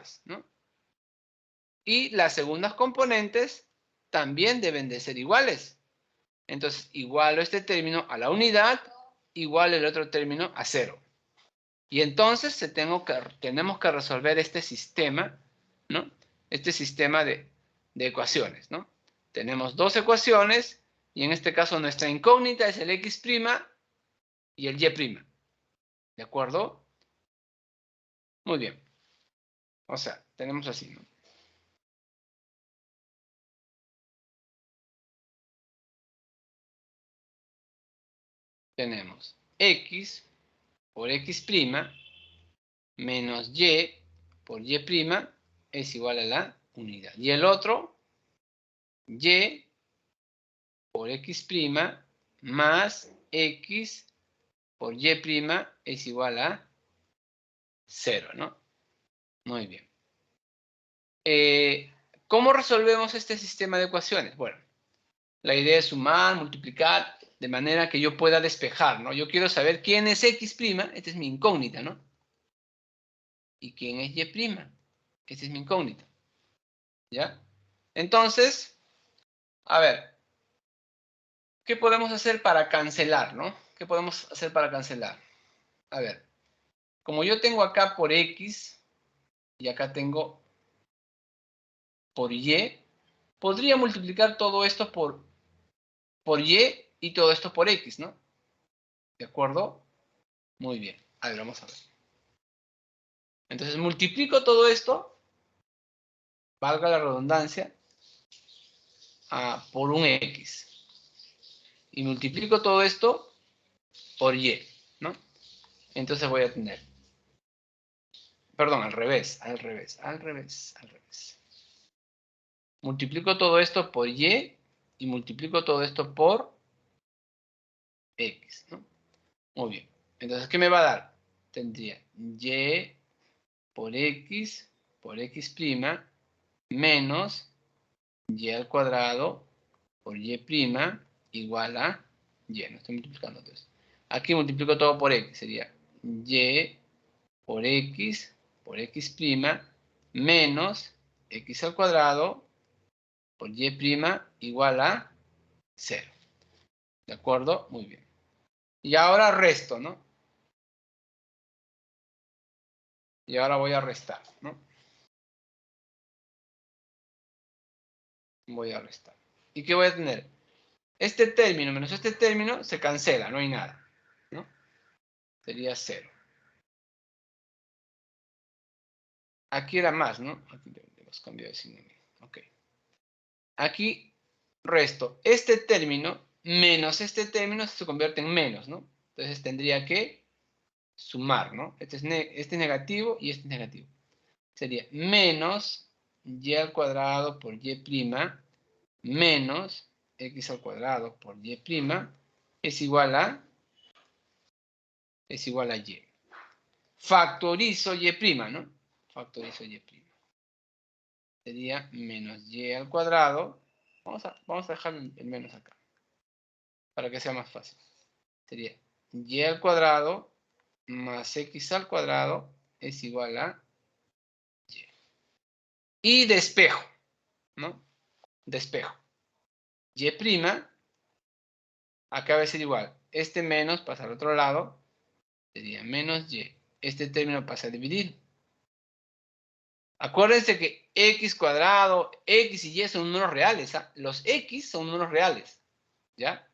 iguales, ¿no? Y las segundas componentes también deben de ser iguales. Entonces, igualo este término a la unidad, igual el otro término a 0. Y entonces tenemos que resolver este sistema, ¿no? Este sistema de ecuaciones, ¿no? Tenemos dos ecuaciones y en este caso nuestra incógnita es el x' y el y'. ¿De acuerdo? Muy bien. O sea, tenemos así, ¿no? Tenemos x por x' menos y por y' es igual a la unidad. Y el otro, y por x' más x por y' es igual a 0, ¿no? Muy bien. ¿Cómo resolvemos este sistema de ecuaciones? Bueno, la idea es sumar, multiplicar, de manera que yo pueda despejar, ¿no? Yo quiero saber quién es x', esta es mi incógnita, ¿no? ¿Y quién es y'? Esta es mi incógnita. ¿Ya? Entonces, a ver, ¿qué podemos hacer para cancelar, no? ¿Qué podemos hacer para cancelar? A ver, como yo tengo acá por x y acá tengo por y, podría multiplicar todo esto por y todo esto por x, ¿no? ¿De acuerdo? Muy bien. A ver, vamos a ver. Entonces multiplico todo esto, valga la redundancia, por un x. Y multiplico todo esto por y, ¿no? Entonces voy a tener, perdón, al revés. Multiplico todo esto por y multiplico todo esto por x, ¿no? Muy bien. Entonces, ¿qué me va a dar? Tendría y por x menos y al cuadrado por y' igual a y. No estoy multiplicando todo esto. Aquí multiplico todo por x. Sería y por x menos x al cuadrado por y' igual a 0. ¿De acuerdo? Muy bien. Y ahora resto, ¿no? Y ahora voy a restar, ¿no? Voy a restar. ¿Y qué voy a tener? Este término menos este término se cancela, no hay nada, ¿no? Sería 0. Aquí era más, ¿no? Aquí hemos cambiado de signo. Ok. Aquí resto este término menos este término se convierte en menos, ¿no? Entonces tendría que sumar, ¿no? Este es negativo y este es negativo. Sería menos y al cuadrado por y' menos x al cuadrado por y' es igual a y. Factorizo y', ¿no? Factorizo y'. Sería menos y al cuadrado. Vamos a dejar el menos acá, para que sea más fácil. Sería y al cuadrado más x al cuadrado es igual a y. Y despejo, ¿no? Despejo. Y', acá va a ser igual. Este menos pasa al otro lado, sería menos y. Este término pasa a dividir. Acuérdense que x cuadrado, x y y son números reales. ¿Ah? Los x son números reales. ¿Ya?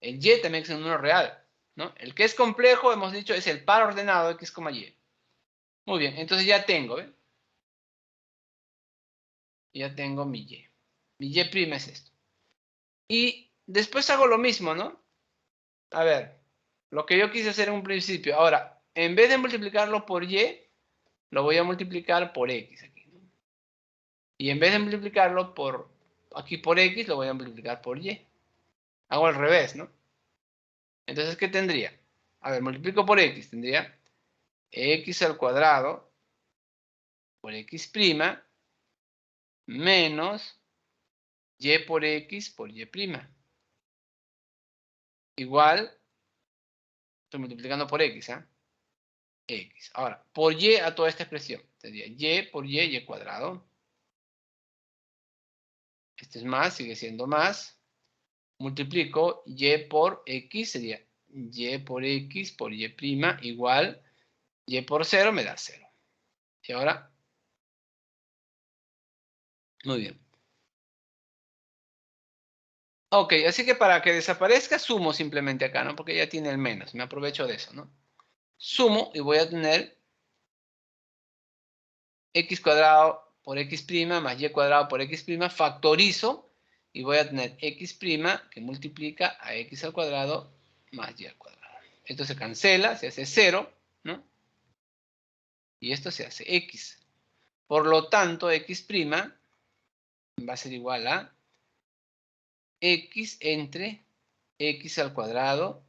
El y también es un número real. ¿No? El que es complejo, hemos dicho, es el par ordenado x, y. Muy bien, entonces ya tengo, ¿eh? Ya tengo mi y. Mi y' es esto. Y después hago lo mismo, ¿no? A ver, lo que yo quise hacer en un principio. Ahora, en vez de multiplicarlo por y, lo voy a multiplicar por x aquí, ¿no? Y en vez de multiplicarlo aquí por x, lo voy a multiplicar por y. Hago al revés, ¿no? Entonces, ¿qué tendría? A ver, multiplico por x, tendría x al cuadrado por x' menos y por x por y'. Igual, estoy multiplicando por x, ¿ah? X. Ahora, por Y a toda esta expresión. Sería Y por Y cuadrado. Este es más, sigue siendo más. Multiplico Y por X, sería Y por X por Y' igual Y por 0 me da 0. Y ahora, muy bien. Ok, así que para que desaparezca, sumo simplemente acá, ¿no? Porque ya tiene el menos. Me aprovecho de eso, ¿no? Sumo y voy a tener X cuadrado por X' más Y cuadrado por X', factorizo y voy a tener X' que multiplica a X al cuadrado más Y al cuadrado. Esto se cancela, se hace 0, ¿no? Y esto se hace X. Por lo tanto, X' va a ser igual a X entre X al cuadrado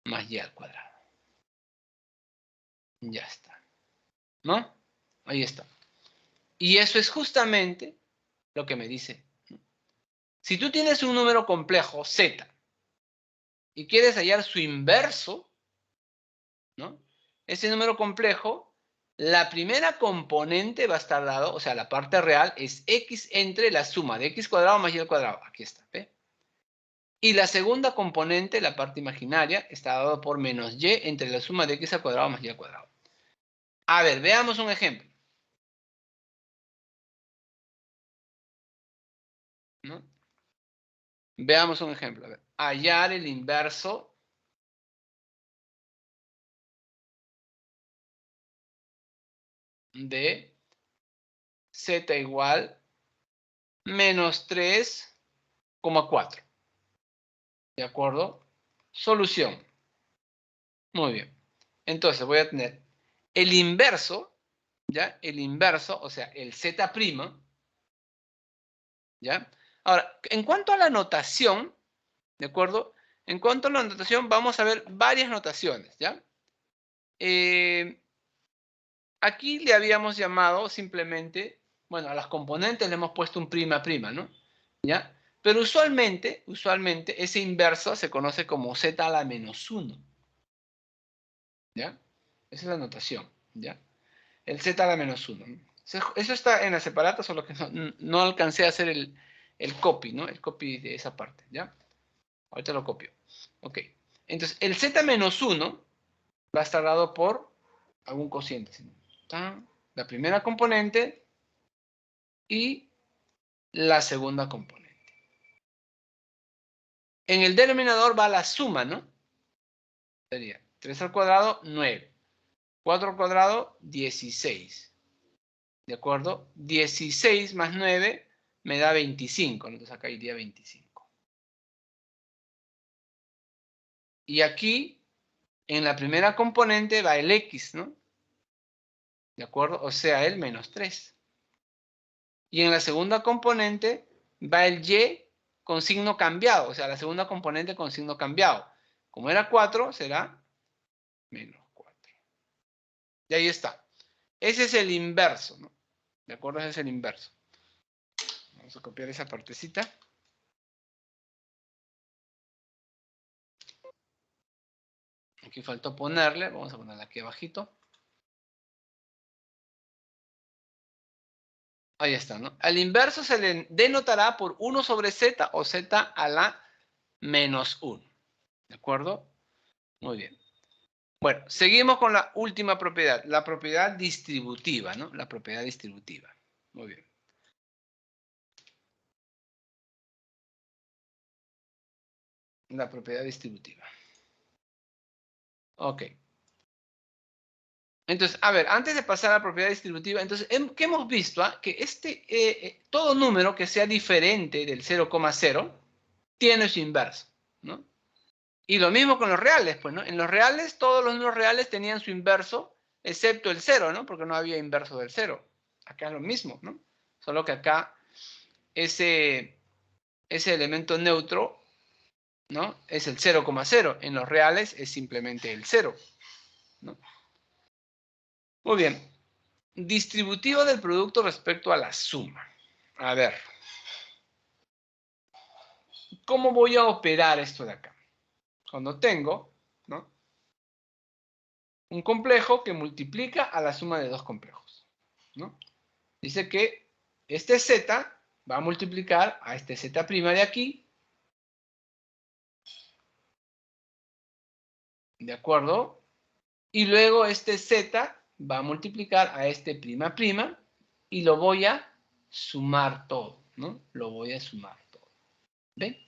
más Y al cuadrado. Ya está. ¿No? Ahí está. Y eso es justamente lo que me dice. Si tú tienes un número complejo, Z, y quieres hallar su inverso, ¿no? Ese número complejo, la primera componente va a estar dado, o sea, la parte real es X entre la suma de X cuadrado más Y al cuadrado. Aquí está, ¿ve? Y la segunda componente, la parte imaginaria, está dado por menos Y entre la suma de X al cuadrado más Y al cuadrado. A ver, veamos un ejemplo. ¿No? Veamos un ejemplo. A ver, hallar el inverso de Z igual menos 3,4. ¿De acuerdo? Solución. Muy bien. Entonces voy a tener el inverso, ¿ya? El inverso, o sea, el Z', ¿ya? Ahora, en cuanto a la notación, ¿de acuerdo? En cuanto a la notación, vamos a ver varias notaciones, ¿ya? Aquí le habíamos llamado simplemente, bueno, a las componentes le hemos puesto un prima, ¿no? ¿Ya? Pero usualmente ese inverso se conoce como Z a la menos 1, ¿ya? Esa es la notación, ¿ya? El Z a la menos 1. ¿No? Eso está en la separata, solo que no alcancé a hacer el copy, ¿no? El copy de esa parte, ¿ya? Ahorita lo copio. Ok. Entonces, el Z menos 1 va a estar dado por algún cociente. La primera componente y la segunda componente. En el denominador va la suma, ¿no? Sería 3 al cuadrado, 9. 4 al cuadrado, 16. ¿De acuerdo? 16 más 9 me da 25. Entonces acá iría 25. Y aquí, en la primera componente va el X, ¿no? ¿De acuerdo? O sea, el menos 3. Y en la segunda componente va el Y con signo cambiado. O sea, la segunda componente con signo cambiado. Como era 4, será menos 4. Y ahí está. Ese es el inverso, ¿no? ¿De acuerdo? Ese es el inverso. Vamos a copiar esa partecita. Aquí faltó ponerle. Vamos a ponerla aquí abajito. Ahí está, ¿no? Al inverso se le denotará por 1 sobre Z o Z a la menos 1. ¿De acuerdo? Muy bien. Bueno, seguimos con la última propiedad, la propiedad distributiva, ¿no? La propiedad distributiva. Muy bien. La propiedad distributiva. Ok. Entonces, a ver, antes de pasar a la propiedad distributiva, entonces, ¿qué hemos visto? Que todo número que sea diferente del 0,0 tiene su inverso, ¿no? Y lo mismo con los reales, pues, ¿no? En los reales, todos los números reales tenían su inverso, excepto el 0, ¿no? Porque no había inverso del 0. Acá es lo mismo, ¿no? Solo que acá ese elemento neutro, ¿no? Es el 0,0. En los reales es simplemente el 0, ¿no? Muy bien. Distributivo del producto respecto a la suma. A ver. ¿Cómo voy a operar esto de acá? Cuando tengo, ¿no? un complejo que multiplica a la suma de dos complejos, ¿no? Dice que este z va a multiplicar a este z' de aquí, ¿de acuerdo? Y luego este z va a multiplicar a este prima prima y lo voy a sumar todo, ¿no? Lo voy a sumar todo. ¿Ven?